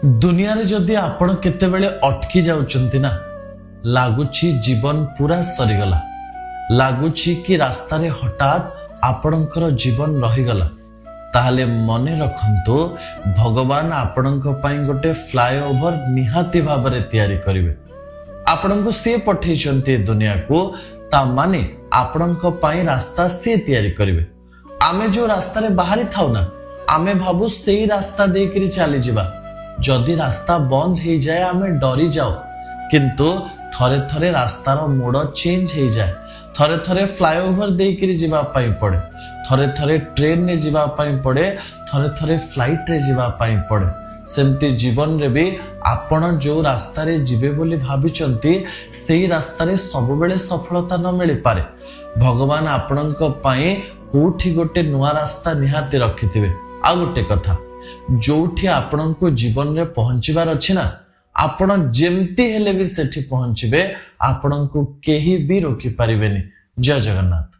दुनिया रे जदि आपण केतेबेले अटकी जाउचंती ना लागुची जीवन पूरा सरीगला लागुची कि रास्ता रे हठात आपणकर जीवन रहीगला ताहले मने रखंतु भगवान आपणक पई गोटे फ्लाईओवर निहाती भाबरे तयारी करिवे। आपणक से पठेइचंती दुनिया को ता माने आपणक पई रास्ता से तयारी करिवे। आमे जो रास्ता रे बाहरी थाउ ना आमे भाबु सेही रास्ता देकरी चली जिबा जदि रास्ता बंद हो जाए आमे डरी जाओ किंतु थरे थरे रास्तार मोड़ चेंज हो जाए थरे थरे फ्लाईओवर देकरी जीवा पाई पड़े थरे थरे ट्रेन ने जीवा पाई पड़े थरे थरे फ्लाइट रे जीवा पाई पड़े। सेमती जीवन रे भी आपण जो रास्ता रे जीवे बोली भाबिचंती सेही रास्ता रे सब बेले सफलता न मिली पारे। भगवान आपणक पई कोठी गोटे नुआ रास्ता निहाती रखिथिबे। आ गोटे कथा जोठी आपणको जीवन रे पहुंचीबार अछि ना आपण जेमती हेले भी सेठी पहुंचीबे आपणको केही भी रोकी परिबेनी। जय जगन्नाथ।